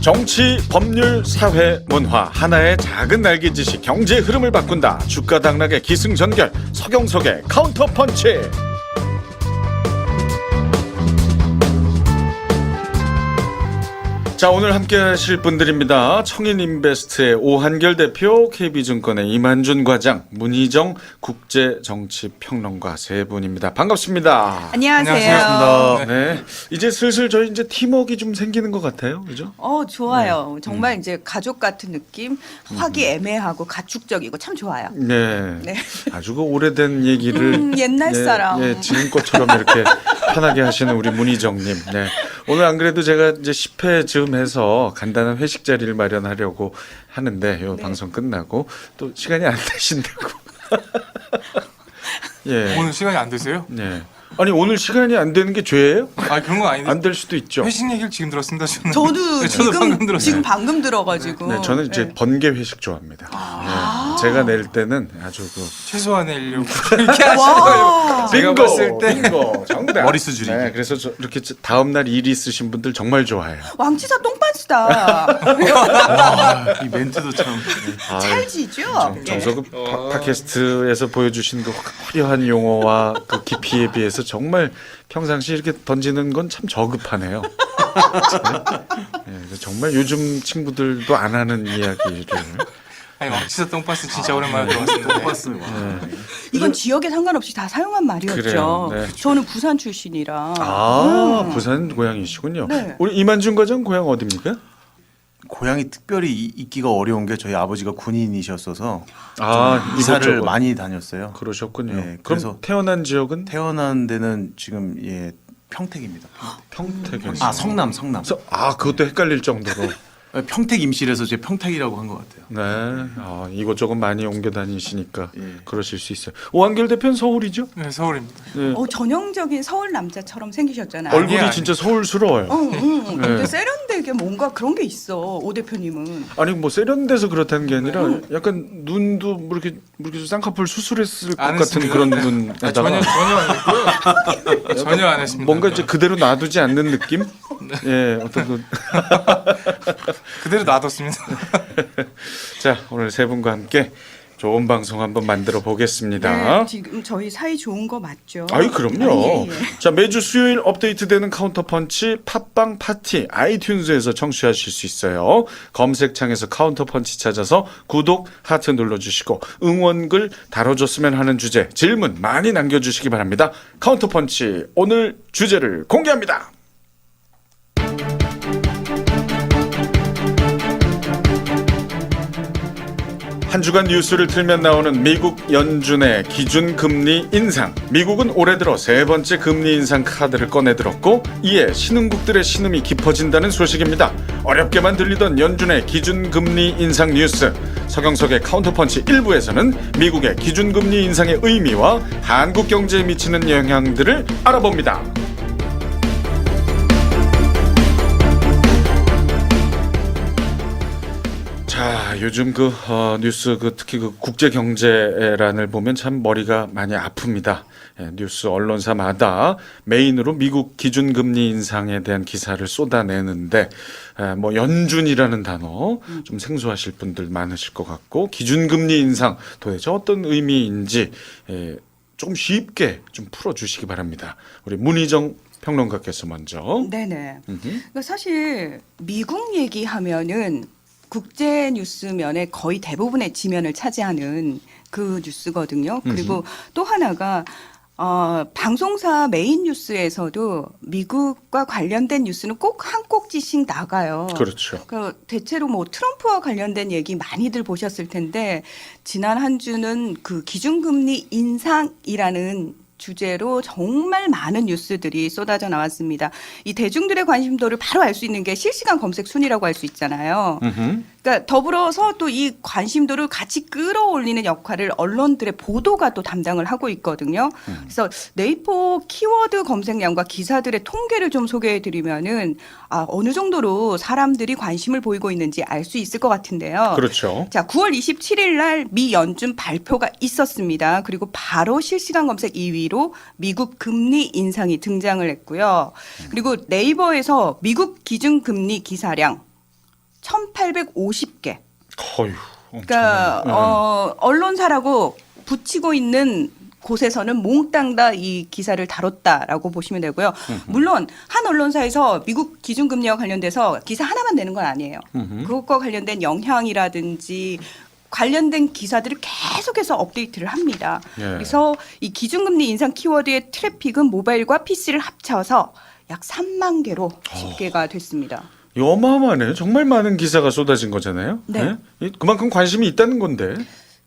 정치, 법률, 사회, 문화 하나의 작은 날개짓이 경제의 흐름을 바꾼다. 주가 당락의 기승전결 서경석의 카운터펀치. 자, 오늘 함께 하실 분들입니다. 청인인베스트의 오한결 대표, KB증권의 이만준 과장, 문희정 국제정치평론가 세 분입니다. 반갑습니다. 안녕하세요. 안녕하십니까. 네, 이제 슬슬 저희 이제 팀워크가 좀 생기는 것 같아요, 그죠? 좋아요. 정말 이제 가족 같은 느낌, 화기애매하고 가축적이고 참 좋아요. 네, 네. 아주 그 오래된 얘기를 옛날 사람. 지금 것처럼 이렇게 편하게 하시는 우리 문희정님. 네, 오늘 안 그래도 제가 이제 10회 즈음 해서 간단한 회식 자리를 마련하려고 하는데 요 방송 끝나고 또 시간이 안 되신다고. 예. 오늘 시간이 안 되세요? 네. 아니 오늘 시간이 안 되는 게 죄예요? 아 그런 건 아닌데. 안 될 수도 있죠. 회식 얘기를 지금 들었습니다. 저는. 저도 네, 지금 방금 들었어요. 방금 들어가지고. 네, 저는 이제 네. 번개 회식 좋아합니다. 네, 제가 낼 때는 아주 그 최소한 내려고 이렇게 하시는 와. 거예요. 제가 봤을 때 빙고, 정답. 머리수 줄이기. 네, 그래서 이렇게 다음 날 일이 있으신 분들 정말 좋아해요. 왕치사 똥반스다. 이 멘트도 참. 찰지죠? 정석은 팟캐스트에서 보여주신 그 화려한 용어와 그 깊이에 비해서 정말 평상시 이렇게 던지는 건 참 저급하네요. 네, 정말 요즘 친구들도 안 하는 이야기를. 아니 왕치사 똥파스 진짜 오랜만에 들어봤습니다. 똥파스. 이건 지역에 상관없이 다 사용한 말이었죠. 그래요. 네. 저는 부산 출신이라. 부산 고향이시군요. 네. 우리 이만준 과장 고향 어디입니까? 고향이 특별히 있기가 어려운 게 저희 아버지가 군인이셨어서 이곳저곳. 이사를 많이 다녔어요. 그러셨군요. 네, 그럼 그래서 태어난 지역은 태어난 데는 지금 평택입니다. 평택에서. 아 성남. 그것도 헷갈릴 정도로. 평택 임실에서 제 평택이라고 한 것 같아요. 네. 이곳저곳 많이 옮겨 다니시니까 예. 그러실 수 있어요. 오한결 대표는 서울이죠? 네 서울입니다. 네. 전형적인 서울 남자처럼 생기셨잖아요. 얼굴이 아니야. 진짜 서울스러워요. 근데 네. 세련되게 뭔가 그런 게 있어. 오 대표님은. 아니 뭐 세련돼서 그렇다는 게 아니라 약간 눈도 뭐 이렇게 쌍꺼풀 수술했을 것 안 같은 했습니다. 그런 전혀 눈에다가 안 했고요. 전혀 안 했습니다. 뭔가 이제 그대로 놔두지 않는 느낌? 예, 어떤 그 그대로 놔뒀습니다. 자, 오늘 세 분과 함께 좋은 방송 한번 만들어 보겠습니다. 네, 지금 저희 사이 좋은 거 맞죠? 아이 그럼요. 예, 예. 자, 매주 수요일 업데이트되는 카운터펀치 팟빵 파티 아이튠즈에서 청취하실 수 있어요. 검색창에서 카운터펀치 찾아서 구독 하트 눌러주시고 응원글 다뤄줬으면 하는 주제 질문 많이 남겨주시기 바랍니다. 카운터펀치 오늘 주제를 공개합니다. 한 주간 뉴스를 틀면 나오는 미국 연준의 기준금리 인상. 미국은 올해 들어 세 번째 금리 인상 카드를 꺼내들었고 이에 신흥국들의 신음이 깊어진다는 소식입니다. 어렵게만 들리던 연준의 기준금리 인상 뉴스. 서경석의 카운터펀치 1부에서는 미국의 기준금리 인상의 의미와 한국 경제에 미치는 영향들을 알아봅니다. 자, 요즘 뉴스 특히 국제 경제란을 보면 참 머리가 많이 아픕니다. 예, 뉴스 언론사마다 메인으로 미국 기준금리 인상에 대한 기사를 쏟아내는데 뭐 연준이라는 단어 좀 생소하실 분들 많으실 것 같고 기준금리 인상 도대체 어떤 의미인지 조금 쉽게 좀 풀어주시기 바랍니다. 우리 문희정 평론가께서 먼저. 네네. 그러니까 사실 미국 얘기하면은 국제 뉴스면에 거의 대부분의 지면을 차지하는 그 뉴스거든요. 그리고 또 하나가 방송사 메인 뉴스에서도 미국과 관련된 뉴스는 꼭 한 꼭지씩 나가요. 그렇죠. 그 대체로 뭐 트럼프와 관련된 얘기 많이들 보셨을 텐데 지난 한 주는 그 기준금리 인상이라는 주제로 정말 많은 뉴스들이 쏟아져 나왔습니다. 이 대중들의 관심도를 바로 알 수 있는 게 실시간 검색 순위라고 할 수 있잖아요. 그러니까 더불어서 또 이 관심도를 같이 끌어올리는 역할을 언론들의 보도가 또 담당을 하고 있거든요. 그래서 네이버 키워드 검색량과 기사들의 통계를 좀 소개해 드리면은 어느 정도로 사람들이 관심을 보이고 있는지 알 수 있을 것 같은데요. 그렇죠. 자, 9월 27일 날 미 연준 발표가 있었습니다. 그리고 바로 실시간 검색 2위로 미국 금리 인상이 등장을 했고요. 그리고 네이버에서 미국 기준금리 기사량 1,850개. 어휴, 그러니까 언론사라고 붙이고 있는 곳에서는 몽땅 다 이 기사를 다뤘다라고 보시면 되고요. 물론 한 언론사에서 미국 기준금리와 관련돼서 기사 하나만 내는 건 아니에요. 그것과 관련된 영향이라든지 관련된 기사들을 계속해서 업데이트를 합니다. 예. 그래서 이 기준금리 인상 키워드의 트래픽은 모바일과 PC를 합쳐서 약 3만 개로 집계가 됐습니다. 어마어마하네. 정말 많은 기사가 쏟아진 거잖아요. 네. 그만큼 관심이 있다는 건데.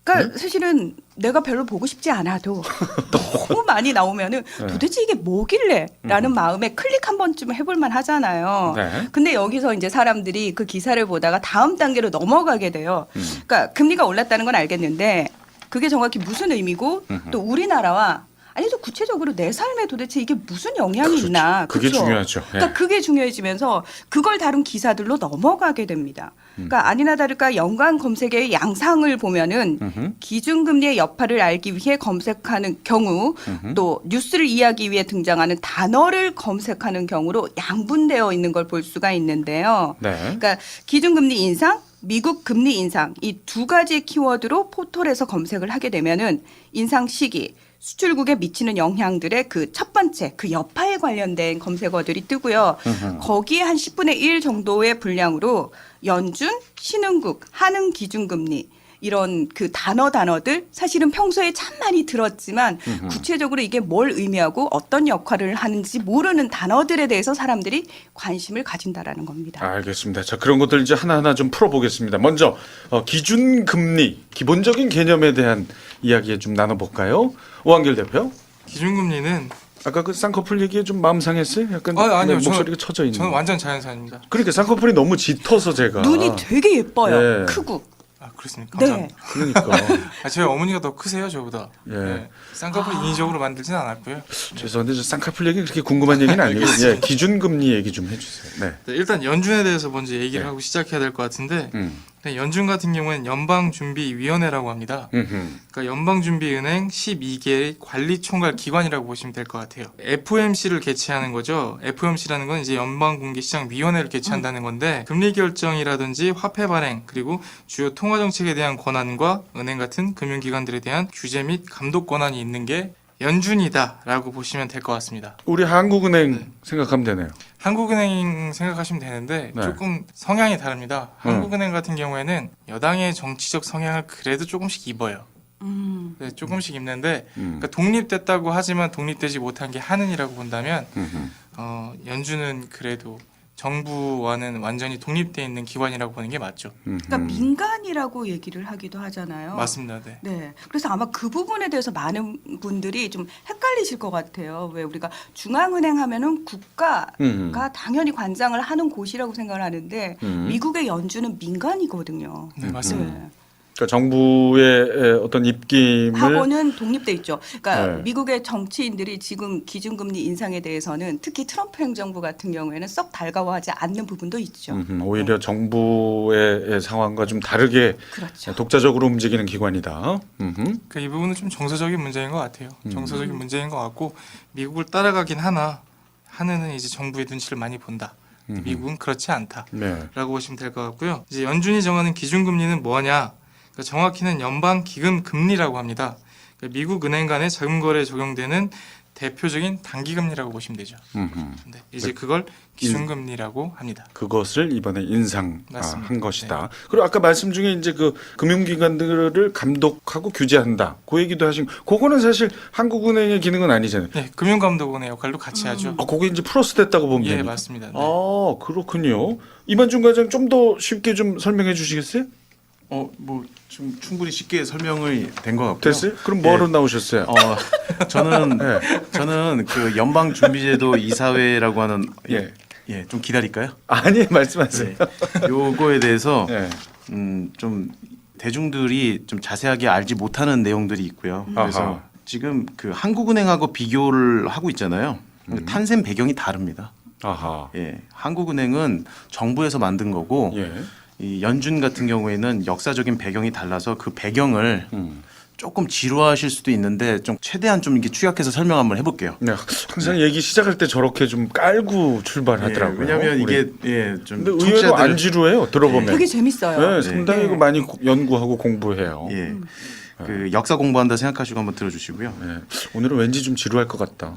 그러니까 사실은 내가 별로 보고 싶지 않아도 너무 많이 나오면은 도대체 이게 뭐길래라는 마음에 클릭 한 번쯤 해볼 만 하잖아요. 네. 근데 여기서 이제 사람들이 그 기사를 보다가 다음 단계로 넘어가게 돼요. 그러니까 금리가 올랐다는 건 알겠는데 그게 정확히 무슨 의미고 또 우리나라와 아니 또 구체적으로 내 삶에 도대체 이게 무슨 영향이 그렇죠. 있나. 그게 그렇죠? 중요하죠. 예. 그러니까 그게 중요해지면서 그걸 다룬 기사들로 넘어가게 됩니다. 그러니까 아니나 다를까 연관 검색의 양상을 보면은 기준금리의 여파를 알기 위해 검색하는 경우 또 뉴스를 이해하기 위해 등장하는 단어를 검색하는 경우로 양분되어 있는 걸 볼 수가 있는데요. 네. 그러니까 기준금리 인상, 미국 금리 인상 이 두 가지 키워드로 포털에서 검색을 하게 되면은 인상 시기, 수출국에 미치는 영향들의 그 첫 번째 그 여파에 관련된 검색어들이 뜨고요. 거기에 한 10분의 1 정도의 분량으로 연준, 신흥국, 한흥 기준금리 이런 그 단어들 사실은 평소에 참 많이 들었지만 구체적으로 이게 뭘 의미하고 어떤 역할을 하는지 모르는 단어들에 대해서 사람들이 관심을 가진다라는 겁니다. 알겠습니다. 자, 그런 것들 이제 하나하나 좀 풀어보겠습니다. 먼저 기준금리 기본적인 개념에 대한 이야기 좀 나눠볼까요? 오한결 대표. 기준금리는 아까 그 쌍꺼풀 얘기에 좀 마음 상했어요? 약간 아니요. 목소리가 처져 있는. 저는 완전 자연사입니다. 그러니까 쌍꺼풀이 너무 짙어서 제가. 눈이 되게 예뻐요. 예. 크고. 아 그렇습니까? 네. 감사합니다. 그러니까. 저희 어머니가 더 크세요 저보다. 예. 네. 쌍꺼풀 인위적으로 만들진 않았고요. 죄송한데 저 쌍꺼풀 얘기 그렇게 궁금한 얘기는 아니고 예, 기준금리 얘기 좀 해주세요. 네. 네, 일단 연준에 대해서 먼저 얘기를 네. 하고 시작해야 될 것 같은데 네, 연준 같은 경우는 연방준비위원회라고 합니다. 그러니까 연방준비은행 12개의 관리총괄 기관이라고 보시면 될 것 같아요. FOMC를 개최하는 거죠. FOMC라는 건 이제 연방공개시장위원회를 개최한다는 건데 금리 결정이라든지 화폐 발행 그리고 주요 통화 정책에 대한 권한과 은행 같은 금융기관들에 대한 규제 및 감독 권한이 있는 게 연준이다라고 보시면 될 것 같습니다. 우리 한국은행 생각하면 되네요. 한국은행 생각하시면 되는데 네. 조금 성향이 다릅니다. 한국은행 같은 경우에는 여당의 정치적 성향을 그래도 조금씩 입어요. 네, 조금씩 입는데 그러니까 독립됐다고 하지만 독립되지 못한 게 한은이라고 본다면 연준은 그래도 정부와는 완전히 독립되어 있는 기관이라고 보는 게 맞죠. 그러니까 민간이라고 얘기를 하기도 하잖아요. 맞습니다. 네. 네. 그래서 아마 그 부분에 대해서 많은 분들이 좀 헷갈리실 것 같아요. 왜 우리가 중앙은행 하면은 국가가 당연히 관장을 하는 곳이라고 생각을 하는데 미국의 연준은 민간이거든요. 네, 맞습니다. 네. 그러니까 정부의 어떤 입김을 하고는 독립돼 있죠. 그러니까 네. 미국의 정치인들이 지금 기준금리 인상에 대해서는 특히 트럼프 행정부 같은 경우에는 썩 달가워하지 않는 부분도 있죠. 오히려 정부의 상황과 좀 다르게 그렇죠. 독자적으로 움직이는 기관이다. 그러니까 이 부분은 좀 정서적인 문제인 것 같아요. 정서적인 문제인 것 같고 미국을 따라가긴 하나 한은은 이제 정부의 눈치를 많이 본다. 미국은 그렇지 않다라고 네. 보시면 될 것 같고요. 이제 연준이 정하는 기준금리는 뭐냐? 그러니까 정확히는 연방기금금리라고 합니다. 그러니까 미국 은행 간의 자금거래에 적용되는 대표적인 단기금리라고 보시면 되죠. 네, 이제 그걸 기준금리라고 합니다. 그것을 이번에 인상한 맞습니다. 것이다. 네. 그리고 아까 말씀 중에 이제 그 금융기관들을 감독하고 규제한다. 그 얘기도 하신. 그거는 사실 한국은행의 기능은 아니잖아요. 네, 금융감독원의 역할도 같이 하죠. 거기 이제 플러스 됐다고 보면 예, 됩니까? 맞습니다. 네. 아, 그렇군요. 이만준 과장 좀 더 쉽게 좀 설명해 주시겠어요? 뭐 좀 충분히 쉽게 설명이 된 것 같고요. 됐어요? 그럼 뭐로 나오셨어요? 저는 네. 저는 그 연방준비제도 이사회라고 하는 예. 좀 기다릴까요? 아니, 말씀하세요. 요거에 대해서 네. 좀 대중들이 좀 자세하게 알지 못하는 내용들이 있고요. 그래서 아하. 지금 그 한국은행하고 비교를 하고 있잖아요. 탄생 배경이 다릅니다. 아하. 예, 한국은행은 정부에서 만든 거고 예. 이 연준 같은 경우에는 역사적인 배경이 달라서 그 배경을 조금 지루하실 수도 있는데 좀 최대한 좀 이렇게 축약해서 설명 한번 해볼게요. 네, 항상 얘기 시작할 때 저렇게 좀 깔고 출발하더라고요. 왜냐하면 우리. 이게 좀 근데 의외로 청취자들은- 안 지루해요. 들어보면. 되게 재밌어요. 네, 상당히 네. 이거 많이 연구하고 공부해요. 예. 그 역사 공부한다 생각하시고 한번 들어주시고요. 네. 오늘은 왠지 좀 지루할 것 같다.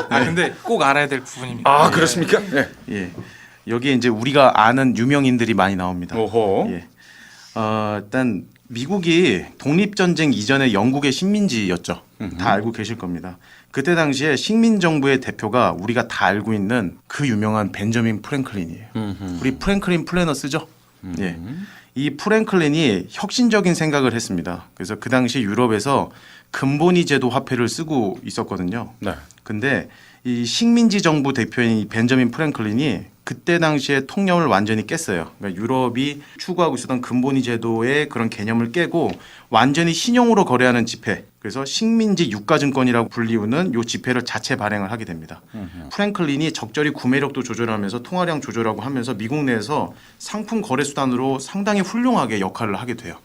근데 꼭 알아야 될 부분입니다. 아, 그렇습니까? 네. 예. 여기에 이제 우리가 아는 유명인들이 많이 나옵니다. 오호. 예. 일단 미국이 독립전쟁 이전에 영국의 식민지였죠. 다 알고 계실 겁니다. 그때 당시에 식민정부의 대표가 우리가 다 알고 있는 그 유명한 벤저민 프랭클린이에요. 우리 프랭클린 플래너 쓰죠? 예. 이 프랭클린이 혁신적인 생각을 했습니다. 그래서 그 당시 유럽에서 금본위 제도 화폐를 쓰고 있었거든요. 네. 근데 이 식민지 정부 대표인 이 벤저민 프랭클린이 그때 당시에 통념을 완전히 깼어요. 그러니까 유럽이 추구하고 있었던 금본위 제도의 그런 개념을 깨고 완전히 신용으로 거래하는 지폐, 그래서 식민지 유가증권이라고 불리우는 이 지폐를 자체 발행을 하게 됩니다. 프랭클린이 적절히 구매력도 조절하면서 통화량 조절하고 하면서 미국 내에서 상품 거래 수단으로 상당히 훌륭하게 역할을 하게 돼요.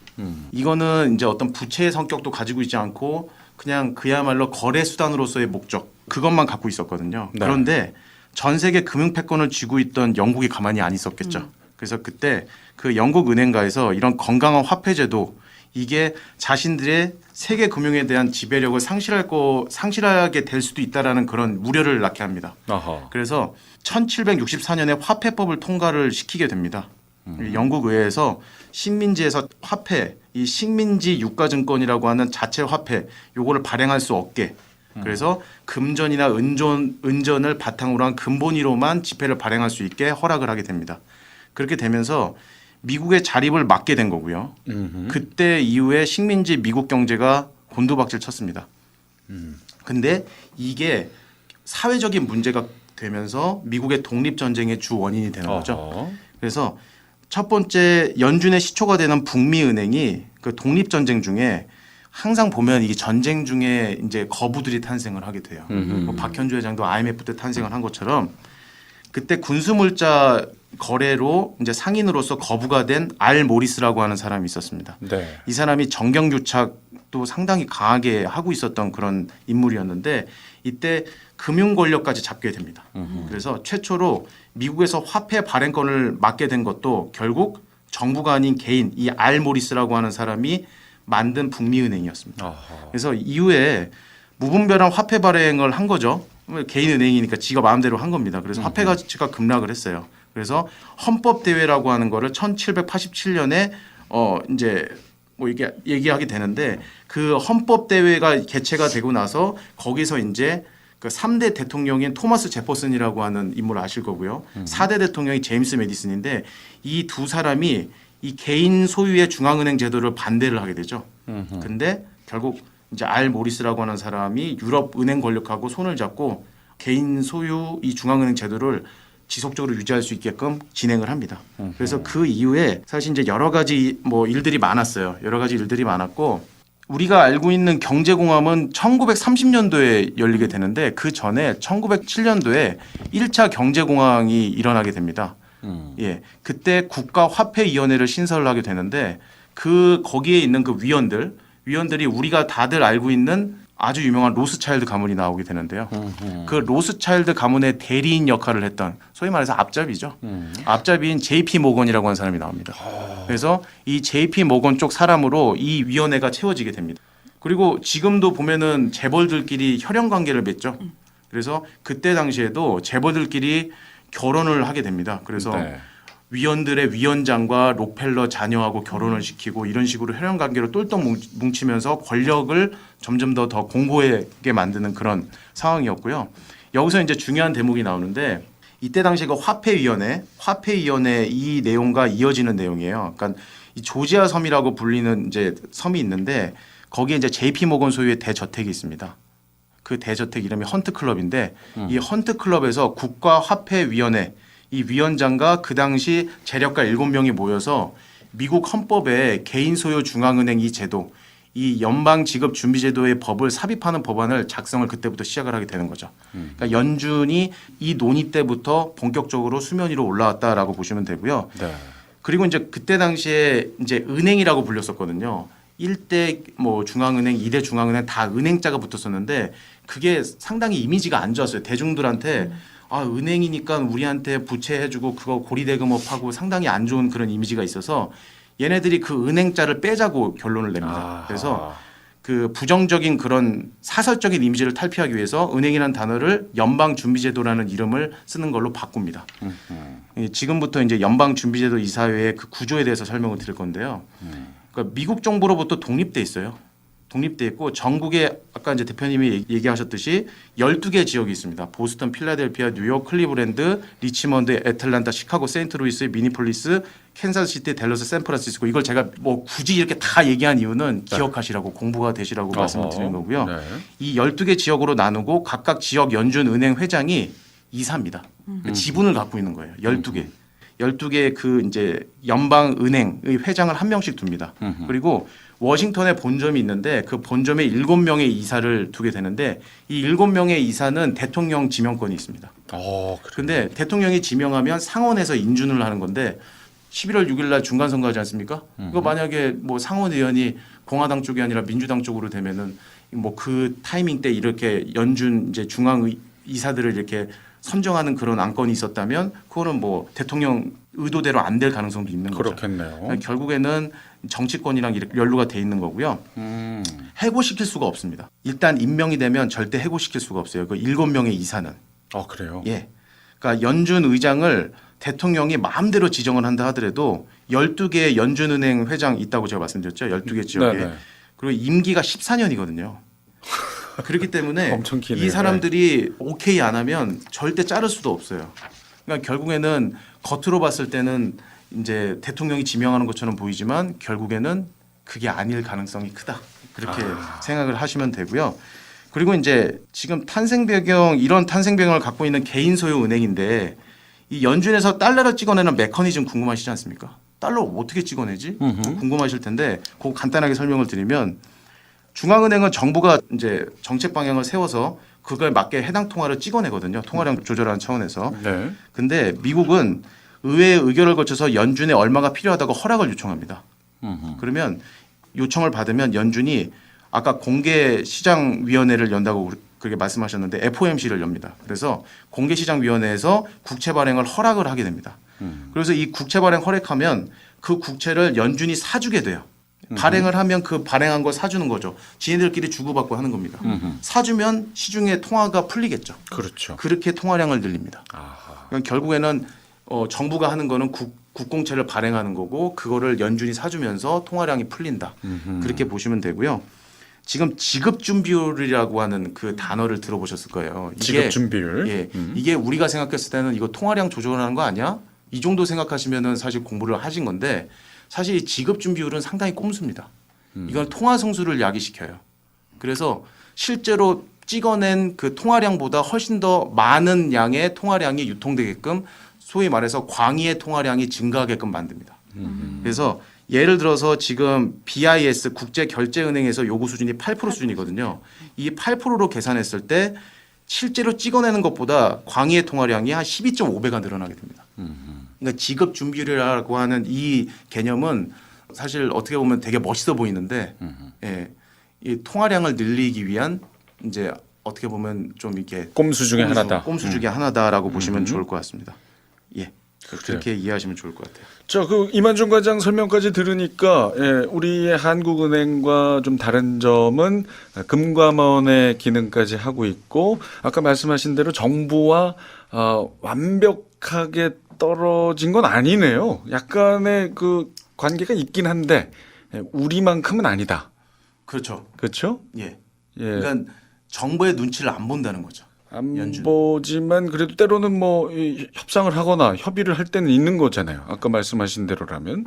이거는 이제 어떤 부채의 성격도 가지고 있지 않고 그냥 그야말로 거래 수단으로서의 목적, 그것만 갖고 있었거든요. 네. 그런데 전 세계 금융 패권을 쥐고 있던 영국이 가만히 안 있었겠죠. 그래서 그때 그 영국 은행가에서 이런 건강한 화폐 제도, 이게 자신들의 세계 금융에 대한 지배력을 상실하게 될 수도 있다라는 그런 우려를 낳게 합니다. 아하. 그래서 1764년에 화폐법을 통과를 시키게 됩니다. 영국 의회에서 식민지에서 화폐, 이 식민지 유가증권이라고 하는 자체 화폐, 요거를 발행할 수 없게. 그래서 금전이나 은전을 바탕으로 한 금본위로만 지폐를 발행할 수 있게 허락을 하게 됩니다. 그렇게 되면서 미국의 자립을 막게 된 거고요. 그때 이후에 식민지 미국 경제가 곤두박질 쳤습니다. 근데 이게 사회적인 문제가 되면서 미국의 독립전쟁의 주 원인이 되는 거죠. 어허. 그래서 첫 번째 연준의 시초가 되는 북미은행이 그 독립전쟁 중에 항상 보면 이게 전쟁 중에 이제 거부들이 탄생을 하게 돼요. 뭐 박현주 회장도 IMF 때 탄생을 한 것처럼 그때 군수물자 거래로 이제 상인으로서 거부가 된 알 모리스라고 하는 사람이 있었습니다. 네. 이 사람이 정경유착도 상당히 강하게 하고 있었던 그런 인물이었는데 이때 금융 권력까지 잡게 됩니다. 그래서 최초로 미국에서 화폐 발행권을 맡게 된 것도 결국 정부가 아닌 개인 이 알 모리스라고 하는 사람이 만든 북미은행이었습니다. 아하. 그래서 이후에 무분별한 화폐 발행을 한 거죠. 개인 은행이니까 지가 마음대로 한 겁니다. 그래서 화폐 가치가 급락을 했어요. 그래서 헌법 대회라고 하는 거를 1787년에 이제 뭐 이게 얘기하게 되는데 그 헌법 대회가 개최가 되고 나서 거기서 이제 그 3대 대통령인 토마스 제퍼슨이라고 하는 인물을 아실 거고요. 4대 대통령이 제임스 메디슨인데 이 두 사람이 이 개인 소유의 중앙은행 제도를 반대를 하게 되죠. 근데 결국 이제 알 모리스라고 하는 사람이 유럽 은행 권력하고 손을 잡고 개인 소유 이 중앙은행 제도를 지속적으로 유지할 수 있게끔 진행을 합니다. 그래서 그 이후에 사실 이제 여러 가지 뭐 일들이 많았어요. 여러 가지 일들이 많았고 우리가 알고 있는 경제공황은 1930년도에 열리게 되는데 그 전에 1907년도에 1차 경제공황이 일어나게 됩니다. 예, 그때 국가화폐위원회를 신설을 하게 되는데 거기에 있는 그 위원들이 우리가 다들 알고 있는 아주 유명한 로스차일드 가문이 나오게 되는데요. 그 로스차일드 가문의 대리인 역할을 했던 소위 말해서 앞잡이죠. 앞잡이인 JP 모건이라고 하는 사람이 나옵니다. 그래서 이 JP 모건 쪽 사람으로 이 위원회가 채워지게 됩니다. 그리고 지금도 보면은 재벌들끼리 혈연 관계를 맺죠. 그래서 그때 당시에도 재벌들끼리 결혼을 하게 됩니다. 그래서 네. 위원들의 위원장과 록펠러 자녀하고 결혼을 시키고 이런 식으로 혈연 관계로 똘똘 뭉치면서 권력을 점점 더 공고하게 만드는 그런 상황이었고요. 여기서 이제 중요한 대목이 나오는데 이때 당시 그 화폐위원회 이 내용과 이어지는 내용이에요. 그러니까 이 조지아 섬이라고 불리는 이제 섬이 있는데 거기에 이제 JP 모건 소유의 대저택이 있습니다. 그 대저택 이름이 헌트클럽인데 이 헌트클럽에서 국가화폐위원회 이 위원장과 그 당시 재력가 7명이 모여서 미국 헌법에 개인 소유 중앙은행 이 제도, 이 연방지급준비제도의 법을 삽입하는 법안을 작성을 그때부터 시작을 하게 되는 거죠. 그러니까 연준이 이 논의 때부터 본격적으로 수면 위로 올라왔다라고 보시면 되고요. 네. 그리고 이제 그때 당시에 이제 은행이라고 불렸었거든요. 1대 뭐 중앙은행, 2대 중앙은행 다 은행자가 붙었었는데 그게 상당히 이미지가 안 좋았어요. 대중들한테 아, 은행이니까 우리한테 부채해주고 그거 고리대금업하고 상당히 안 좋은 그런 이미지가 있어서 얘네들이 그 은행자를 빼자고 결론을 냅니다. 아하. 그래서 그 부정적인 그런 사설적인 이미지를 탈피하기 위해서 은행이라는 단어를 연방준비제도라는 이름을 쓰는 걸로 바꿉니다. 지금부터 이제 연방준비제도 이사회의 그 구조에 대해서 설명을 드릴 건데요. 그러니까 미국 정부로부터 독립돼 있어요. 독립돼 있고 전국에 아까 이제 대표님이 얘기하셨듯이 12개 지역이 있습니다. 보스턴, 필라델피아, 뉴욕, 클리브랜드, 리치먼드, 애틀란타, 시카고, 세인트루이스, 미니폴리스, 캔자스시티, 댈러스, 샌프란시스코. 이걸 제가 뭐 굳이 이렇게 다 얘기한 이유는 기억하시라고 공부가 되시라고 말씀을 드린 거고요. 네. 이 12개 지역으로 나누고 각각 지역 연준 은행 회장이 이사입니다. 지분을 갖고 있는 거예요. 12개. 12개 그 이제 연방 은행의 회장을 한 명씩 둡니다. 그리고 워싱턴에 본점이 있는데 그 본점에 7명의 이사를 두게 되는데 이 7명의 이사는 대통령 지명권이 있습니다. 그런데 대통령이 지명하면 상원에서 인준을 하는 건데 11월 6일 날 중간 선거 하지 않습니까? 이거 만약에 뭐 상원 의원이 공화당 쪽이 아니라 민주당 쪽으로 되면은 뭐 그 타이밍 때 이렇게 연준 이제 중앙 이사들을 이렇게 선정하는 그런 안건이 있었다면 그거는 뭐 대통령 의도대로 안 될 가능성도 있는 거죠. 그렇겠네요. 결국에는 정치권이랑 이렇게 연루가 돼 있는 거고요. 해고시킬 수가 없습니다. 일단 임명이 되면 절대 해고시킬 수가 없어요. 그 7명의 이사는. 그래요. 예. 그러니까 연준 의장을 대통령이 마음대로 지정을 한다 하더라도 12개의 연준은행 회장 있다고 제가 말씀드렸죠. 12개 지역에. 네네. 그리고 임기가 14년이거든요. 그렇기 때문에 엄청 기네요. 이 사람들이 오케이 안 하면 절대 자를 수도 없어요. 그러니까 결국에는 겉으로 봤을 때는 이제 대통령이 지명하는 것처럼 보이지만 결국에는 그게 아닐 가능성이 크다. 그렇게 생각을 하시면 되고요. 그리고 이제 지금 탄생 배경 이런 탄생 배경을 갖고 있는 개인 소유 은행인데 이 연준에서 달러를 찍어내는 메커니즘 궁금하시지 않습니까? 달러 어떻게 찍어내지? 궁금하실 텐데 그거 간단하게 설명을 드리면 중앙은행은 정부가 이제 정책 방향을 세워서 그거에 맞게 해당 통화를 찍어내거든요. 통화량 조절하는 차원에서. 네. 근데 미국은 의회의 의결을 거쳐서 연준에 얼마가 필요하다고 허락을 요청합니다. 그러면 요청을 받으면 연준이 아까 공개시장위원회를 연다고 그렇게 말씀하셨는데 FOMC를 엽니다. 그래서 공개시장위원회에서 국채 발행을 허락을 하게 됩니다. 그래서 이 국채 발행 허락하면 그 국채를 연준이 사주게 돼요. 발행을 하면 그 발행한 걸 사주는 거죠. 지네들끼리 주고받고 하는 겁니다. 사주면 시중에 통화가 풀리겠죠. 그렇죠. 그렇게 통화량을 늘립니다. 그러니까 결국에는 정부가 하는 거는 국공채를 발행하는 거고 그거를 연준이 사주면서 통화량이 풀린다. 그렇게 보시면 되고요. 지금 지급준비율이라고 하는 그 단어를 들어보셨을 거예요. 이게, 지급준비율. 예, 이게 우리가 생각했을 때는 이거 통화량 조절하는 거 아니야? 이 정도 생각하시면은 사실 공부를 하신 건데 사실 이 지급준비율은 상당히 꼼수입니다. 이건 통화 성수를 야기시켜요. 그래서 실제로 찍어낸 그 통화량보다 훨씬 더 많은 양의 통화량이 유통되게끔 소위 말해서 광의의 통화량이 증가하게끔 만듭니다. 그래서 예를 들어서 지금 BIS 국제결제은행에서 요구 수준이 8% 수준이거든요. 이 8%로 계산했을 때 실제로 찍어내는 것보다 광의의 통화량이 한 12.5배가 늘어나게 됩니다. 그러니까 지급 준비율이라고 하는 이 개념은 사실 어떻게 보면 되게 멋있어 보이는데 예, 이 통화량을 늘리기 위한 이제 어떻게 보면 좀 이렇게 꼼수 중에 하나다. 꼼수 중에 하나다라고 보시면 좋을 것 같습니다. 예. 그렇게 이해하시면 좋을 것 같아요. 자, 그 이만준 과장 설명까지 들으니까 우리의 한국은행과 좀 다른 점은 금감원의 기능까지 하고 있고 아까 말씀하신 대로 정부와 완벽하게 떨어진 건 아니네요. 약간의 그 관계가 있긴 한데 우리만큼은 아니다. 그렇죠. 그렇죠? 예. 예. 그러니까 정부의 눈치를 안 본다는 거죠. 안 연준. 보지만 그래도 때로는 뭐 협상을 하거나 협의를 할 때는 있는 거잖아요. 아까 말씀하신 대로라면.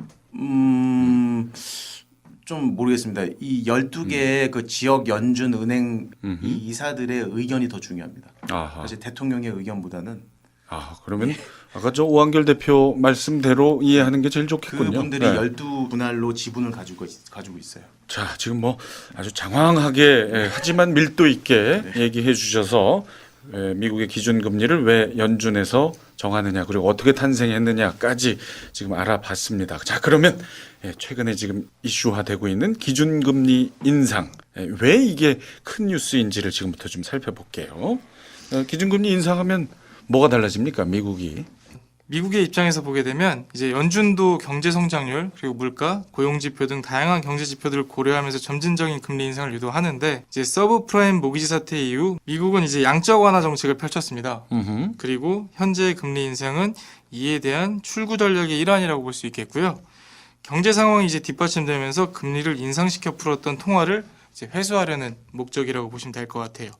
좀 모르겠습니다. 이 12개의 그 지역 연준 은행 이 이사들의 의견이 더 중요합니다. 아하. 사실 대통령의 의견보다는 그러면 아까 저 오한결 대표 말씀대로 이해하는 게 제일 좋겠군요. 그분들이 네. 12분할로 지분을 가지고 있어요. 자, 지금 뭐 아주 장황하게 하지만 밀도 있게 얘기해 주셔서 미국의 기준금리를 왜 연준에서 정하느냐 그리고 어떻게 탄생했느냐까지 지금 알아봤습니다. 자, 그러면 최근에 지금 이슈화되고 있는 기준금리 인상, 왜 이게 큰 뉴스인지를 지금부터 좀 살펴볼게요. 기준금리 인상하면 뭐가 달라집니까, 미국이? 미국의 입장에서 보게 되면 이제 연준도 경제 성장률 그리고 물가, 고용 지표 등 다양한 경제 지표들을 고려하면서 점진적인 금리 인상을 유도하는데 이제 서브프라임 모기지 사태 이후 미국은 이제 양적 완화 정책을 펼쳤습니다. 그리고 현재의 금리 인상은 이에 대한 출구 전략의 일환이라고 볼 수 있겠고요. 경제 상황이 이제 뒷받침되면서 금리를 인상시켜 풀었던 통화를 이제 회수하려는 목적이라고 보시면 될 것 같아요.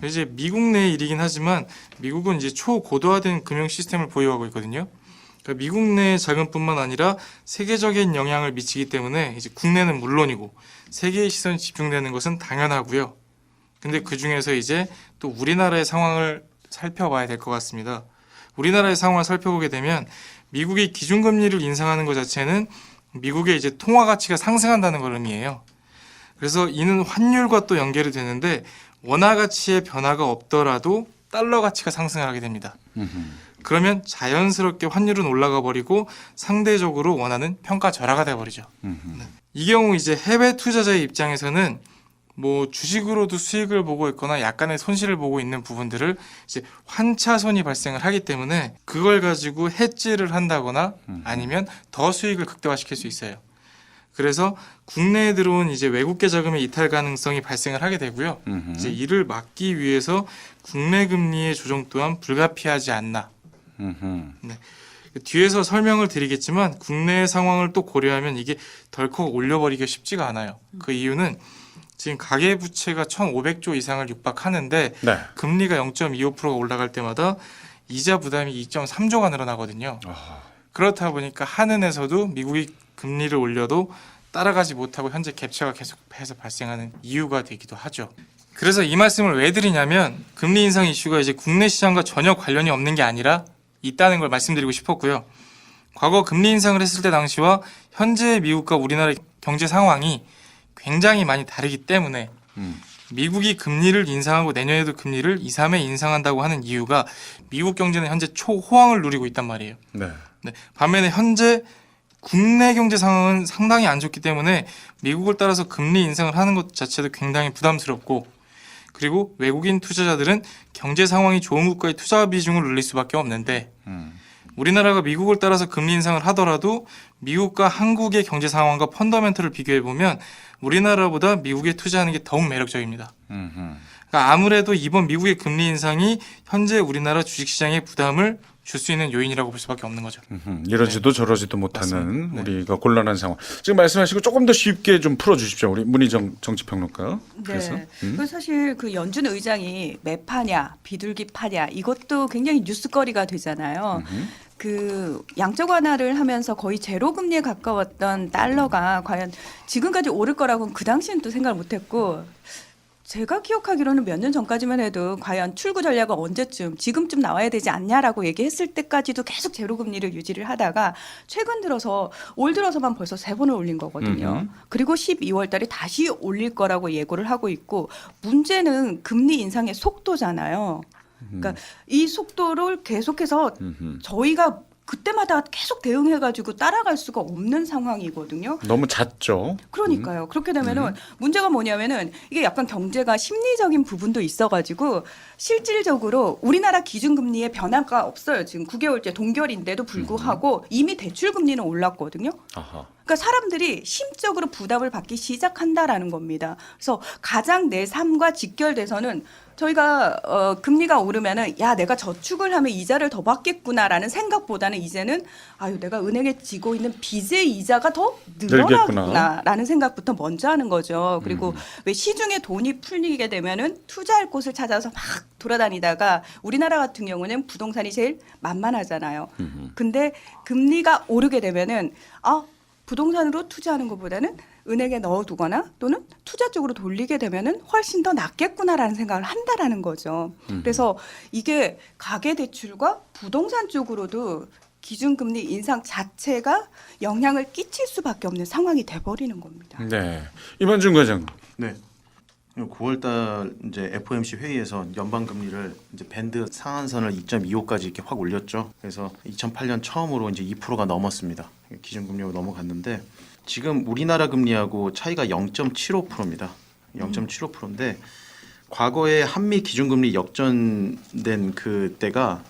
이제 미국 내 일이긴 하지만 미국은 이제 초고도화된 금융 시스템을 보유하고 있거든요. 그러니까 미국 내 자금뿐만 아니라 세계적인 영향을 미치기 때문에 이제 국내는 물론이고 세계의 시선이 집중되는 것은 당연하고요. 근데 그 중에서 이제 또 우리나라의 상황을 살펴봐야 될 것 같습니다. 우리나라의 상황을 살펴보게 되면 미국이 기준금리를 인상하는 것 자체는 미국의 이제 통화 가치가 상승한다는 걸 의미해요. 그래서 이는 환율과 또 연결이 되는데 원화 가치의 변화가 없더라도 달러 가치가 상승하게 됩니다. 그러면 자연스럽게 환율은 올라가 버리고 상대적으로 원화는 평가 절하가 돼 버리죠. 이 경우 이제 해외 투자자의 입장에서는 뭐 주식으로도 수익을 보고 있거나 약간의 손실을 보고 있는 부분들을 이제 환차손이 발생을 하기 때문에 그걸 가지고 해지를 한다거나 아니면 더 수익을 극대화시킬 수 있어요. 그래서 국내에 들어온 이제 외국계 자금의 이탈 가능성이 발생을 하게 되고요. 이제 이를 막기 위해서 국내 금리의 조정 또한 불가피하지 않나. 네. 뒤에서 설명을 드리겠지만 국내 상황을 또 고려하면 이게 덜컥 올려버리기가 쉽지가 않아요. 그 이유는 지금 가계부채가 1,500조 이상을 육박하는데 네. 금리가 0.25%가 올라갈 때마다 이자 부담이 2.3조가 늘어나거든요. 그렇다 보니까 한은에서도 미국이 금리를 올려도 따라가지 못하고 현재 갭차가 계속해서 발생하는 이유가 되기도 하죠. 그래서 이 말씀을 왜 드리냐면 금리 인상 이슈가 이제 국내 시장과 전혀 관련이 없는 게 아니라 있다는 걸 말씀드리고 싶었고요. 과거 금리 인상을 했을 때 당시와 현재의 미국과 우리나라의 경제 상황이 굉장히 많이 다르기 때문에 미국이 금리를 인상하고 내년에도 금리를 2, 3회 인상한다고 하는 이유가 미국 경제는 현재 초호황을 누리고 있단 말이에요. 네. 네. 반면에 현재 국내 경제 상황은 상당히 안 좋기 때문에 미국을 따라서 금리 인상을 하는 것 자체도 굉장히 부담스럽고 그리고 외국인 투자자들은 경제 상황이 좋은 국가의 투자 비중을 늘릴 수밖에 없는데 우리나라가 미국을 따라서 금리 인상을 하더라도 미국과 한국의 경제 상황과 펀더멘털을 비교해 보면 우리나라보다 미국에 투자하는 게 더욱 매력적입니다. 그러니까 아무래도 이번 미국의 금리 인상이 현재 우리나라 주식시장에 부담을 줄 수 있는 요인이라고 볼 수밖에 없는 거죠. 이러지도 저러지도 못하는 맞습니다. 네. 우리가 곤란한 상황. 지금 말씀하시고 조금 더 쉽게 좀 풀어주십시오. 우리 문희정 정치평론가. 네. 그래서 그 사실 그 연준 의장이 매파냐 비둘기 파냐 이것도 굉장히 뉴스거리가 되잖아요. 그 양적 완화를 하면서 거의 제로 금리에 가까웠던 달러가 과연 지금까지 오를 거라고는 그 당시엔 또 생각을 못했고 제가 기억하기로는 몇 년 전까지만 해도 과연 출구 전략은 언제쯤 지금쯤 나와야 되지 않냐라고 얘기했을 때까지도 계속 제로 금리를 유지를 하다가 최근 들어서 올 들어서만 벌써 3번을 올린 거거든요. 그리고 12월 달에 다시 올릴 거라고 예고를 하고 있고 문제는 금리 인상의 속도잖아요. 그러니까 이 속도를 계속해서 저희가 그때마다 계속 대응해가지고 따라갈 수가 없는 상황이거든요. 너무 잦죠. 그러니까요. 그렇게 되면은 문제가 뭐냐면은 이게 약간 경제가 심리적인 부분도 있어가지고 실질적으로 우리나라 기준금리에 변화가 없어요. 지금 9개월째 동결인데도 불구하고 이미 대출금리는 올랐거든요. 아하. 그러니까 사람들이 심적으로 부담을 받기 시작한다라는 겁니다. 그래서 가장 내 삶과 직결돼서는 저희가 금리가 오르면은 야 내가 저축을 하면 이자를 더 받겠구나라는 생각보다는 이제는 아유 내가 은행에 지고 있는 빚의 이자가 더 늘어나구나라는 생각부터 먼저 하는 거죠. 그리고 왜 시중에 돈이 풀리게 되면은 투자할 곳을 찾아서 막 돌아다니다가 우리나라 같은 경우는 부동산이 제일 만만하잖아요. 근데 금리가 오르게 되면은 부동산으로 투자하는 것보다는 은행에 넣어두거나 또는 투자 쪽으로 돌리게 되면은 훨씬 더 낫겠구나라는 생각을 한다라는 거죠. 그래서 이게 가계대출과 부동산 쪽으로도 기준금리 인상 자체가 영향을 끼칠 수밖에 없는 상황이 돼버리는 겁니다. 네. 이만준 과장. 네. 9월달 이제 FOMC 회의에서 연방 금리를 이제 밴드 상한선을 2.25까지 이렇게 확 올렸죠. 그래서 2008년 처음으로 이제 2%가 넘었습니다. 기준금리로 넘어갔는데 지금 우리나라 금리하고 차이가 0.75%입니다. 0.75%인데 과거에 한미 기준금리 역전된 그때가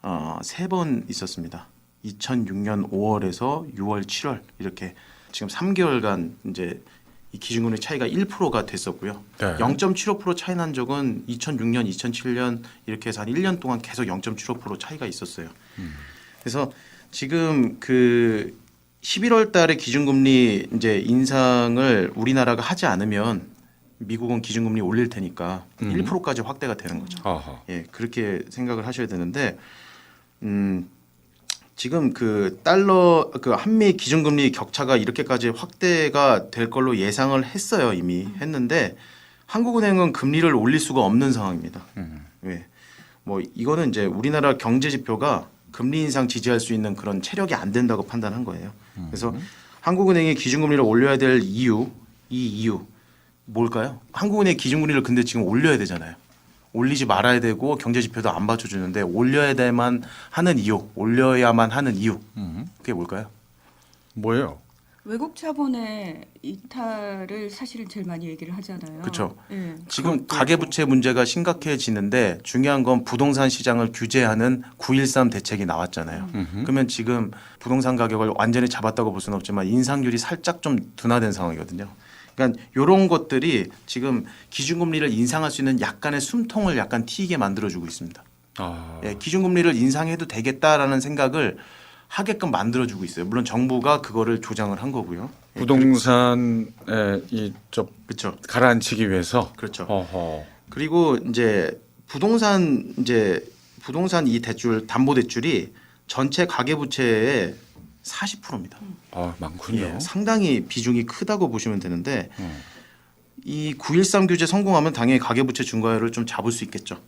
3번 있었습니다. 2006년 5월에서 6월, 7월 이렇게 지금 3개월간 이제 이 기준금리 차이가 1%가 됐었고요. 네. 0.75% 차이 난 적은 2006년, 2007년 이렇게 해서 한 1년 동안 계속 0.75% 차이가 있었어요. 그래서 지금 그 11월 달에 기준금리 이제 인상을 우리나라가 하지 않으면 미국은 기준금리 올릴 테니까 1%까지 확대가 되는 거죠. 아하. 예, 그렇게 생각을 하셔야 되는데 지금 그 달러 그 한미 기준금리 격차가 이렇게까지 확대가 될 걸로 예상을 했어요. 이미 했는데 한국은행은 금리를 올릴 수가 없는 상황입니다. 왜? 뭐 이거는 이제 우리나라 경제 지표가 금리 인상 지지할 수 있는 그런 체력이 안 된다고 판단한 거예요. 그래서 한국은행이 기준금리를 올려야 될 이유, 이 이유 뭘까요? 한국은행 기준금리를 근데 지금 올려야 되잖아요. 올리지 말아야 되고 경제 지표도 안 받쳐주는데 올려야만 하는 이유, 올려야만 하는 이유 그게 뭘까요? 뭐예요? 외국 자본의 이탈을 사실은 제일 많이 얘기를 하잖아요. 그렇죠. 예. 지금 가계부채 문제가 심각해지는데 중요한 건 부동산 시장을 규제하는 9.13 대책이 나왔잖아요. 그러면 지금 부동산 가격을 완전히 잡았다고 볼 수는 없지만 인상률이 살짝 좀 둔화된 상황이거든요. 그러니까 이런 것들이 지금 기준금리를 인상할 수 있는 약간의 숨통을 약간 트이게 만들어주고 있습니다. 아. 예, 기준금리를 인상해도 되겠다라는 생각을 하게끔 만들어주고 있어요. 물론 정부가 그거를 조장을 한 거고요. 예, 부동산에 이저 그렇죠. 가라앉히기 위해서. 그렇죠. 어허. 그리고 이제 부동산 이 대출 담보 대출이 전체 가계부채의 40%입니다. 아, 많군요. 예, 상당히 비중이 크다고 보시면 되는데 이 9.13 규제 성공하면 당연히 가계부채 증가율을 좀 잡을 수 있겠죠.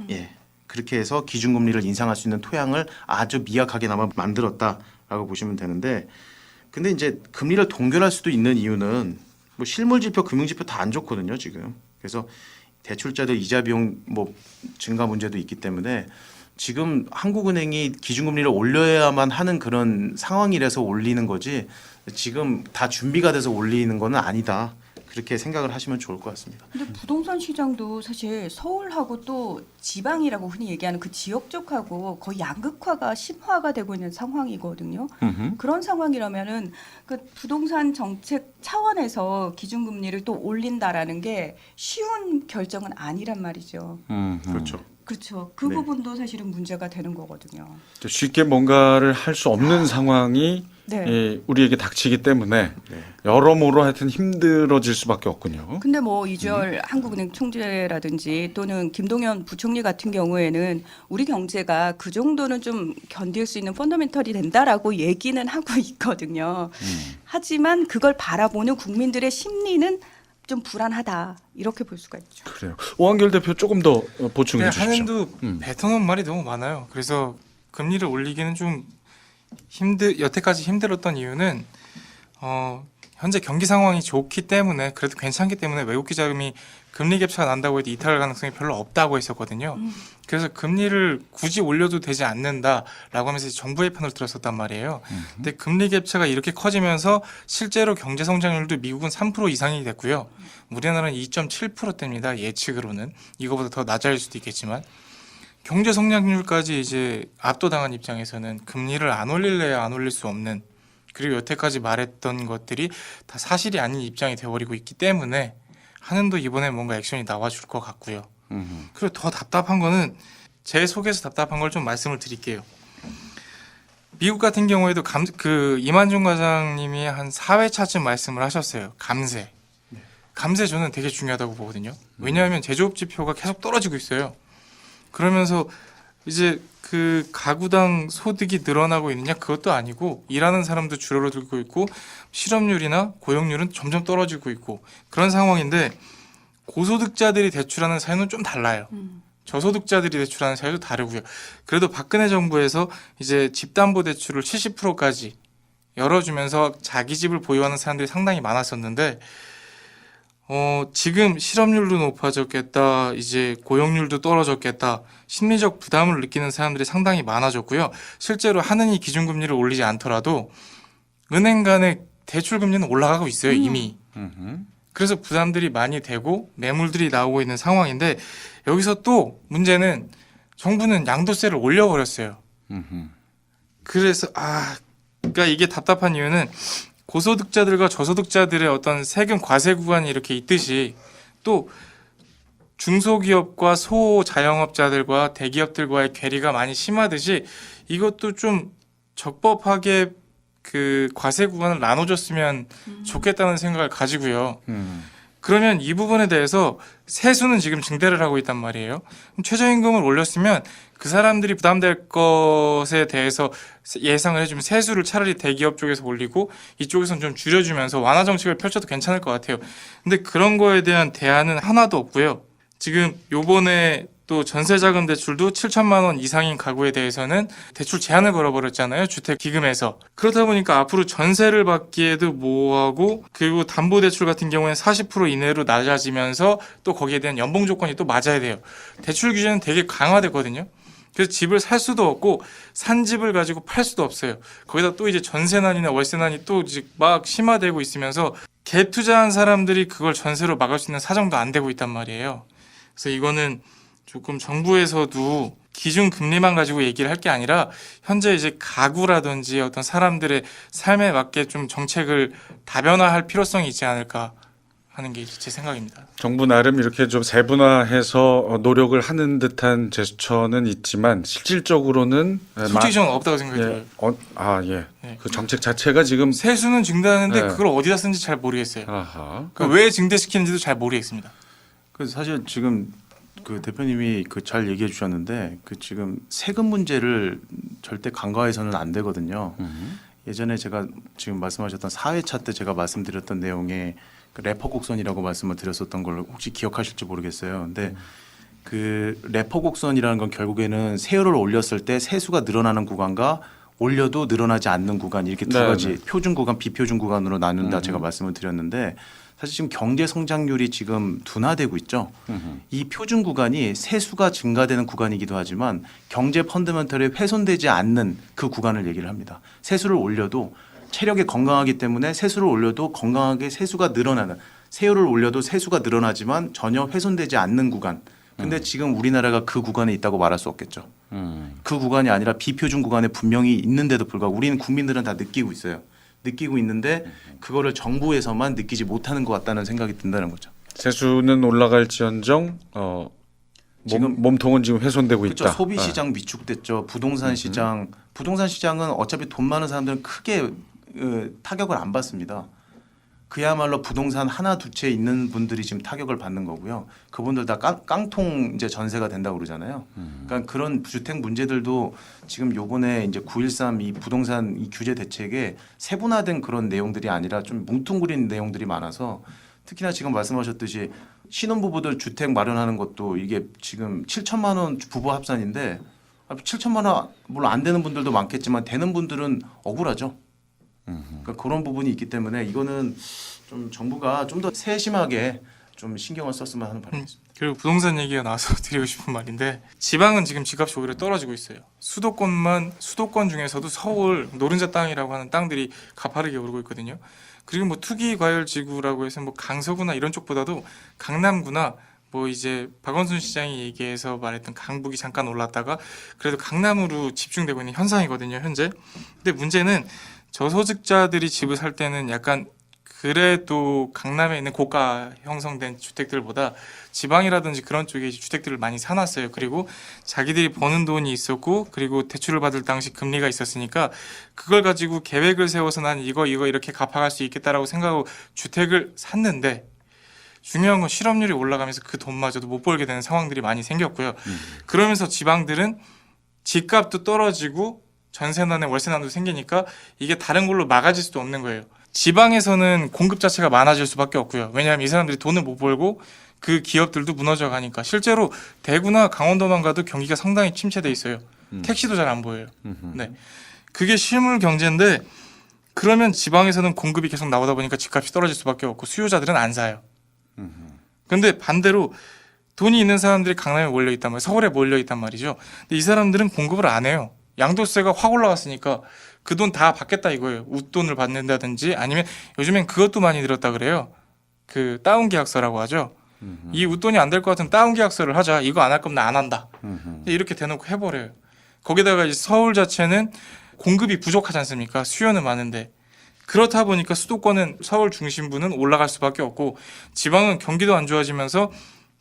예, 그렇게 해서 기준금리를 인상할 수 있는 토양을 아주 미약하게나마 만들었다라고 보시면 되는데, 근데 이제 금리를 동결할 수도 있는 이유는 뭐 실물지표, 금융지표 다 안 좋거든요 지금. 그래서 대출자들 이자 비용 뭐 증가 문제도 있기 때문에 지금 한국은행이 기준금리를 올려야만 하는 그런 상황이라서 올리는 거지 지금 다 준비가 돼서 올리는 거는 아니다. 그렇게 생각을 하시면 좋을 것 같습니다. 근데 부동산 시장도 사실 서울하고 또 지방이라고 흔히 얘기하는 그 지역 쪽하고 거의 양극화가 심화가 되고 있는 상황이거든요. 그런 상황이라면은 그 부동산 정책 차원에서 기준금리를 또 올린다라는 게 쉬운 결정은 아니란 말이죠. 그렇죠. 그렇죠. 그 네. 부분도 사실은 문제가 되는 거거든요. 쉽게 뭔가를 할 수 없는 상황이 네. 예, 우리에게 닥치기 때문에 네. 여러모로 하여튼 힘들어질 수밖에 없군요. 근데 뭐 이주열 한국은행 총재라든지 또는 김동연 부총리 같은 경우에는 우리 경제가 그 정도는 좀 견딜 수 있는 펀더멘털이 된다라고 얘기는 하고 있거든요. 하지만 그걸 바라보는 국민들의 심리는 좀 불안하다 이렇게 볼 수가 있죠. 그래요. 오한결 대표 조금 더 보충해 그냥 주시죠. 한현도 뱉어놓은 말이 너무 많아요. 그래서 금리를 올리기는 좀 여태까지 힘들었던 이유는 현재 경기 상황이 좋기 때문에 그래도 괜찮기 때문에 외국 기자금이 금리 갭차가 난다고 해도 이탈할 가능성이 별로 없다고 했었거든요. 그래서 금리를 굳이 올려도 되지 않는다라고 하면서 정부의 편을 들었었단 말이에요. 근데 금리 갭차가 이렇게 커지면서 실제로 경제 성장률도 미국은 3% 이상이 됐고요. 우리나라는 2.7%대입니다. 예측으로는. 이거보다 더 낮아질 수도 있겠지만. 경제 성장률까지 이제 압도당한 입장에서는 금리를 안 올릴래야 안 올릴 수 없는, 그리고 여태까지 말했던 것들이 다 사실이 아닌 입장이 되어버리고 있기 때문에 한은도 이번에 뭔가 액션이 나와줄 것 같고요. 그리고 더 답답한 거는 제 속에서 답답한 걸 좀 말씀을 드릴게요. 미국 같은 경우에도 이만중 과장님이 한 4회차쯤 말씀을 하셨어요. 감세. 감세 저는 되게 중요하다고 보거든요. 왜냐하면 제조업 지표가 계속 떨어지고 있어요. 그러면서 이제 그 가구당 소득이 늘어나고 있느냐, 그것도 아니고 일하는 사람도 줄어들고 있고 실업률이나 고용률은 점점 떨어지고 있고 그런 상황인데, 고소득자들이 대출하는 사유는 좀 달라요. 저소득자들이 대출하는 사유도 다르고요. 그래도 박근혜 정부에서 이제 집담보대출을 70%까지 열어주면서 자기 집을 보유하는 사람들이 상당히 많았었는데 지금 실업률도 높아졌겠다, 이제 고용률도 떨어졌겠다, 심리적 부담을 느끼는 사람들이 상당히 많아졌고요. 실제로 하느니 기준금리를 올리지 않더라도 은행 간의 대출금리는 올라가고 있어요, 이미. 그래서 부담들이 많이 되고 매물들이 나오고 있는 상황인데, 여기서 또 문제는 정부는 양도세를 올려버렸어요. 그래서 그러니까 이게 답답한 이유는 고소득자들과 저소득자들의 어떤 세금 과세 구간이 이렇게 있듯이 또 중소기업과 소자영업자들과 대기업들과의 괴리가 많이 심하듯이 이것도 좀 적법하게 그 과세 구간을 나눠줬으면 좋겠다는 생각을 가지고요. 그러면 이 부분에 대해서 세수는 지금 증대를 하고 있단 말이에요. 그럼 최저임금을 올렸으면 그 사람들이 부담될 것에 대해서 예상을 해주면 세수를 차라리 대기업 쪽에서 올리고 이쪽에서는 좀 줄여주면서 완화 정책을 펼쳐도 괜찮을 것 같아요. 근데 그런 거에 대한 대안은 하나도 없고요. 지금 요번에 또 전세자금 대출도 7천만 원 이상인 가구에 대해서는 대출 제한을 걸어버렸잖아요. 주택기금에서. 그러다 보니까 앞으로 전세를 받기에도 뭐하고, 그리고 담보대출 같은 경우에는 40% 이내로 낮아지면서 또 거기에 대한 연봉 조건이 또 맞아야 돼요. 대출 규제는 되게 강화됐거든요. 그래서 집을 살 수도 없고 산 집을 가지고 팔 수도 없어요. 거기다 또 이제 전세난이나 월세난이 또 이제 막 심화되고 있으면서 갭투자한 사람들이 그걸 전세로 막을 수 있는 사정도 안 되고 있단 말이에요. 그래서 이거는 조금 정부에서도 기준 금리만 가지고 얘기를 할 게 아니라 현재 이제 가구라든지 어떤 사람들의 삶에 맞게 좀 정책을 다변화할 필요성이 있지 않을까 하는 게 제 생각입니다. 정부 나름 이렇게 좀 세분화해서 노력을 하는 듯한 제스처는 있지만 실질적으로는 솔직히 저는 없다고 생각이 들어요. 예. 그 정책 자체가 지금 세수는 증대하는데 네. 그걸 어디다 쓰는지 잘 모르겠어요. 아하. 왜 증대시키는지도 잘 모르겠습니다. 그 사실 지금 그 대표님이 그 잘 얘기해 주셨는데 그 지금 세금 문제를 절대 간과해서는 안 되거든요. 예전에 제가 지금 말씀하셨던 4회차 때 제가 말씀드렸던 내용에 그 래퍼 곡선이라고 말씀을 드렸었던 걸 혹시 기억하실지 모르겠어요. 근데 그 래퍼 곡선이라는 건 결국에는 세율을 올렸을 때 세수가 늘어나는 구간과 올려도 늘어나지 않는 구간 이렇게 두 네, 가지 네. 표준 구간, 비표준 구간으로 나눈다 제가 말씀을 드렸는데 사실 지금 경제 성장률이 지금 둔화되고 있죠. 이 표준 구간이 세수가 증가되는 구간이기도 하지만 경제 펀더멘털이 훼손되지 않는 그 구간을 얘기를 합니다. 세수를 올려도 체력이 건강하기 때문에 세수를 올려도 건강하게 세수가 늘어나는, 세율을 올려도 세수가 늘어나지만 전혀 훼손되지 않는 구간. 근데 지금 우리나라가 그 구간에 있다고 말할 수 없겠죠. 그 구간이 아니라 비표준 구간에 분명히 있는데도 불구하고 우리는 국민들은 다 느끼고 있어요. 느끼고 있는데 그거를 정부에서만 느끼지 못하는 것 같다는 생각이 든다는 거죠. 세수는 올라갈지언정 지금 몸통은 지금 훼손되고 그렇죠. 있다. 소비 시장 위축됐죠. 부동산 시장, 부동산 시장은 어차피 돈 많은 사람들은 크게 타격을 안 받습니다. 그야말로 부동산 하나 두 채 있는 분들이 지금 타격을 받는 거고요. 그분들 다 깡통 이제 전세가 된다고 그러잖아요. 그러니까 그런 주택 문제들도 지금 요번에 이제 9.13 이 부동산 이 규제 대책에 세분화된 그런 내용들이 아니라 좀 뭉뚱그린 내용들이 많아서 특히나 지금 말씀하셨듯이 신혼부부들 주택 마련하는 것도 이게 지금 7천만 원 부부 합산인데 7천만 원 물론 안 되는 분들도 많겠지만 되는 분들은 억울하죠. 그러니까 그런 부분이 있기 때문에 이거는 좀 정부가 좀 더 세심하게 좀 신경을 썼으면 하는 바람이 있습니다. 그리고 부동산 얘기가 나와서 드리고 싶은 말인데, 지방은 지금 집값이 오히려 떨어지고 있어요. 수도권 중에서도 서울 노른자 땅이라고 하는 땅들이 가파르게 오르고 있거든요. 그리고 뭐 투기 과열 지구라고 해서 뭐 강서구나 이런 쪽보다도 강남구나 뭐 이제 박원순 시장이 얘기해서 말했던 강북이 잠깐 올랐다가 그래도 강남으로 집중되고 있는 현상이거든요, 현재. 근데 문제는 저소득자들이 집을 살 때는 약간 그래도 강남에 있는 고가 형성된 주택들보다 지방이라든지 그런 쪽에 주택들을 많이 사놨어요. 그리고 자기들이 버는 돈이 있었고, 그리고 대출을 받을 당시 금리가 있었으니까 그걸 가지고 계획을 세워서 난 이거 이렇게 갚아갈 수 있겠다라고 생각하고 주택을 샀는데, 중요한 건 실업률이 올라가면서 그 돈마저도 못 벌게 되는 상황들이 많이 생겼고요. 그러면서 지방들은 집값도 떨어지고 전세난에 월세난도 생기니까 이게 다른 걸로 막아질 수도 없는 거예요. 지방에서는 공급 자체가 많아질 수밖에 없고요. 왜냐하면 이 사람들이 돈을 못 벌고 그 기업들도 무너져 가니까. 실제로 대구나 강원도만 가도 경기가 상당히 침체돼 있어요. 택시도 잘 안 보여요. 네, 그게 실물 경제인데, 그러면 지방에서는 공급이 계속 나오다 보니까 집값이 떨어질 수밖에 없고 수요자들은 안 사요. 근데 반대로 돈이 있는 사람들이 강남에 몰려 있단 말이에요. 서울에 몰려 있단 말이죠. 근데 이 사람들은 공급을 안 해요. 양도세가 확 올라갔으니까 그 돈 다 받겠다 이거예요. 웃돈을 받는다든지 아니면 요즘엔 그것도 많이 늘었다 그래요. 그 다운 계약서라고 하죠. 이 웃돈이 안 될 것 같으면 다운 계약서를 하자. 이거 안 할 거면 나 안 한다. 이렇게 대놓고 해버려요. 거기다가 이제 서울 자체는 공급이 부족하지 않습니까? 수요는 많은데. 그렇다 보니까 수도권은 서울 중심부는 올라갈 수밖에 없고 지방은 경기도 안 좋아지면서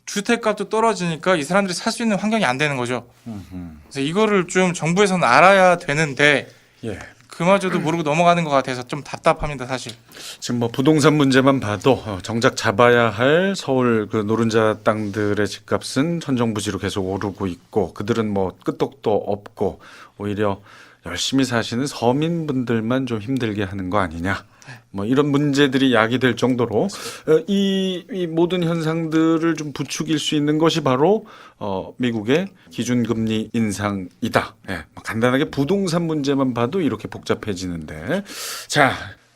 주택값도 떨어지니까 이 사람들이 살 수 있는 환경이 안 되는 거죠. 그래서 이거를 좀 정부에서는 알아야 되는데 예. 그마저도 모르고 넘어가는 것 같아서 좀 답답합니다, 사실. 지금 뭐 부동산 문제만 봐도 정작 잡아야 할 서울 그 노른자 땅들의 집값은 천정부지로 계속 오르고 있고 그들은 뭐 끄떡도 없고 오히려 열심히 사시는 서민분들만 좀 힘들게 하는 거 아니냐. 뭐 이런 문제들이 야기될 정도로 이 모든 현상들을 좀 부추길 수 있는 것이 바로 미국의 기준금리 인상이다. 예, 간단하게 부동산 문제만 봐도 이렇게 복잡해지는데 자.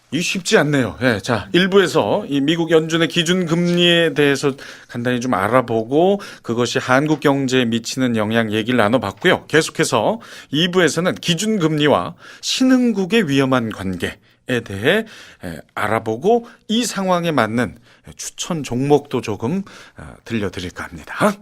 이 쉽지 않네요. 예, 자, 1부에서 이 미국 연준의 기준금리에 대해서 간단히 좀 알아보고 그것이 한국 경제에 미치는 영향 얘기를 나눠봤고요. 계속해서 2부에서는 기준금리와 신흥국의 위험한 관계에 대해 알아보고 이 상황에 맞는 추천 종목도 조금 들려드릴까 합니다.